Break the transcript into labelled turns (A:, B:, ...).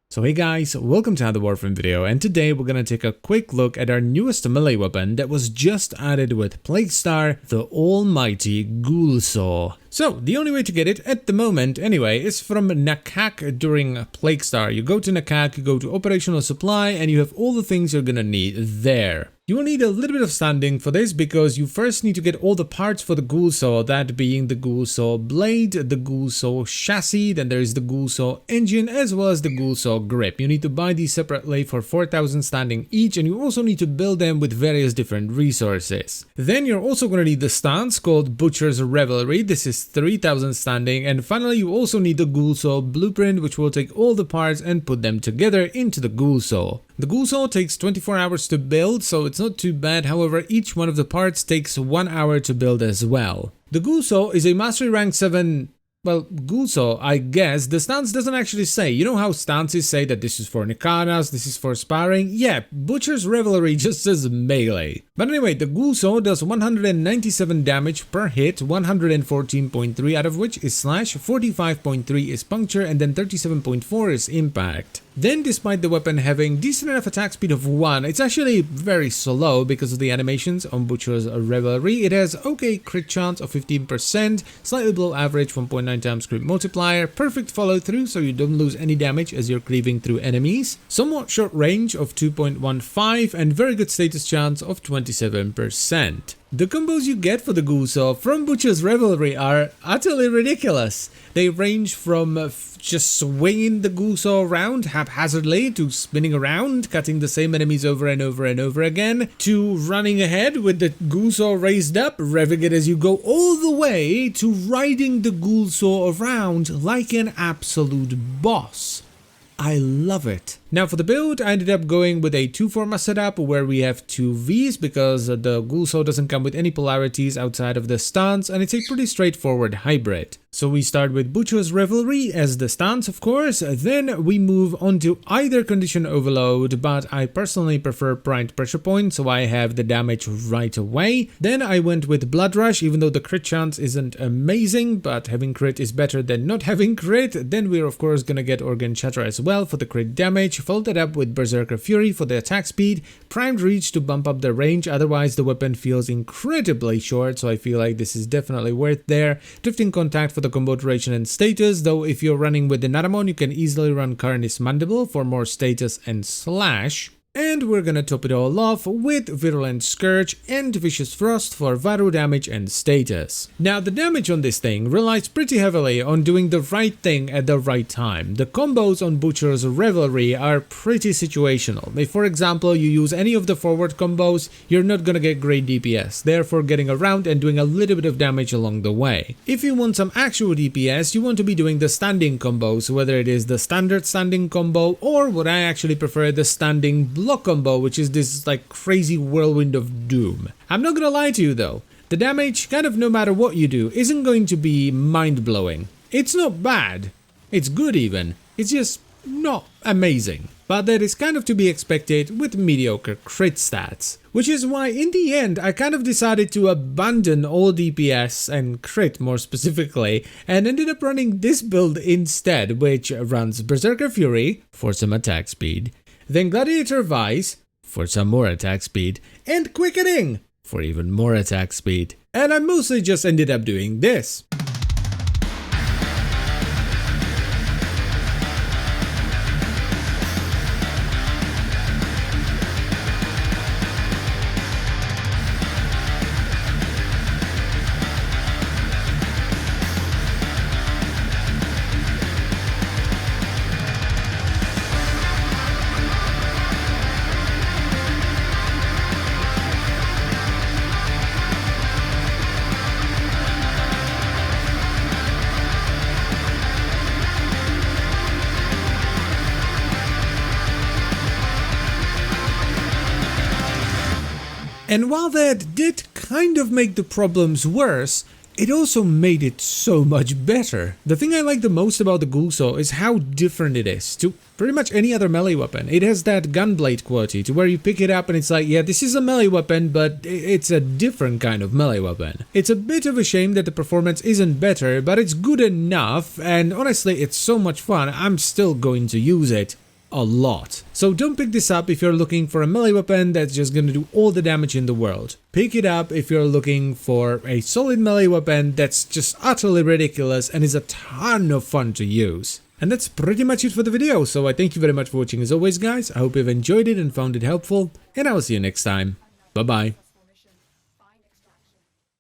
A: So hey guys, welcome to another Warframe video, and today we're gonna take a quick look at our newest melee weapon that was just added with Plaguestar, the almighty Ghoulsaw. So, the only way to get it, at the moment anyway, is from Nakak during Plaguestar. You go to Nakak, you go to Operational Supply, and you have all the things you're gonna need there. You will need a little bit of standing for this because you first need to get all the parts for the Ghoulsaw, that being the Ghoulsaw blade, the Ghoulsaw chassis, then there is the Ghoulsaw engine, as well as the Ghoulsaw grip. You need to buy these separately for 4,000 standing each, and you also need to build them with various different resources. Then you're also going to need the stance called Butcher's Revelry. This is 3,000 standing, and finally you also need the Ghoulsaw blueprint, which will take all the parts and put them together into the Ghoulsaw. The Ghoulsaw takes 24 hours to build, so it's not too bad. However, each one of the parts takes 1 hour to build as well. The Ghoulsaw is a Mastery Rank 7, well, Ghoulsaw, I guess. The stance doesn't actually say. You know how stances say that this is for Nikanas, this is for sparring? Yeah, Butcher's Revelry just says melee. But anyway, the Ghoulsaw does 197 damage per hit, 114.3 out of which is slash, 45.3 is puncture, and then 37.4 is impact. Then, despite the weapon having decent enough attack speed of 1, it's actually very slow because of the animations on Butcher's Revelry. It has okay crit chance of 15%, slightly below average 1.9 times crit multiplier, perfect follow through so you don't lose any damage as you're cleaving through enemies, somewhat short range of 2.15, and very good status chance of 27%. The combos you get for the Ghoulsaw from Butcher's Revelry are utterly ridiculous. They range from just swinging the Ghoulsaw around haphazardly, to spinning around, cutting the same enemies over and over and over again, to running ahead with the Ghoulsaw raised up, revving it as you go, all the way to riding the Ghoulsaw around like an absolute boss. I love it. Now for the build, I ended up going with a 2 Forma setup where we have 2 Vs because the Ghoulsaw doesn't come with any polarities outside of the stance, and it's a pretty straightforward hybrid. So we start with Butcher's Revelry as the stance, of course, then we move on to either Condition Overload, but I personally prefer Primed Pressure Point, so I have the damage right away. Then I went with Blood Rush, even though the crit chance isn't amazing, but having crit is better than not having crit. Then we're of course gonna get Organ Shatter as well for the crit damage, followed that up with Berserker Fury for the attack speed, Primed Reach to bump up the range, otherwise the weapon feels incredibly short, so I feel like this is definitely worth there. Drifting Contact for the combo duration and status, though if you're running with the Naramon you can easily run Carnis Mandible for more status and slash. And we're gonna top it all off with Virulent Scourge and Vicious Frost for Varu damage and status. Now the damage on this thing relies pretty heavily on doing the right thing at the right time. The combos on Butcher's Revelry are pretty situational. If for example you use any of the forward combos, you're not gonna get great DPS, therefore getting around and doing a little bit of damage along the way. If you want some actual DPS, you want to be doing the standing combos, whether it is the standard standing combo or what I actually prefer, the standing block combo, which is this like crazy whirlwind of doom. I'm not gonna lie to you though, the damage, kind of no matter what you do, isn't going to be mind-blowing. It's not bad, it's good even, it's just not amazing. But that is kind of to be expected with mediocre crit stats. Which is why in the end I kind of decided to abandon all DPS and crit more specifically, and ended up running this build instead, which runs Berserker Fury for some attack speed, then Gladiator Vice for some more attack speed, and Quickening for even more attack speed. And I mostly just ended up doing this. And while that did kind of make the problems worse, it also made it so much better. The thing I like the most about the Ghoulsaw is how different it is to pretty much any other melee weapon. It has that gunblade quality to where you pick it up and it's like, yeah, this is a melee weapon, but it's a different kind of melee weapon. It's a bit of a shame that the performance isn't better, but it's good enough, and honestly, it's so much fun, I'm still going to use it a lot. So don't pick this up if you're looking for a melee weapon that's just gonna do all the damage in the world. Pick it up if you're looking for a solid melee weapon that's just utterly ridiculous and is a ton of fun to use. And that's pretty much it for the video, so I thank you very much for watching as always, guys. I hope you've enjoyed it and found it helpful, and I will see you next time. Bye bye.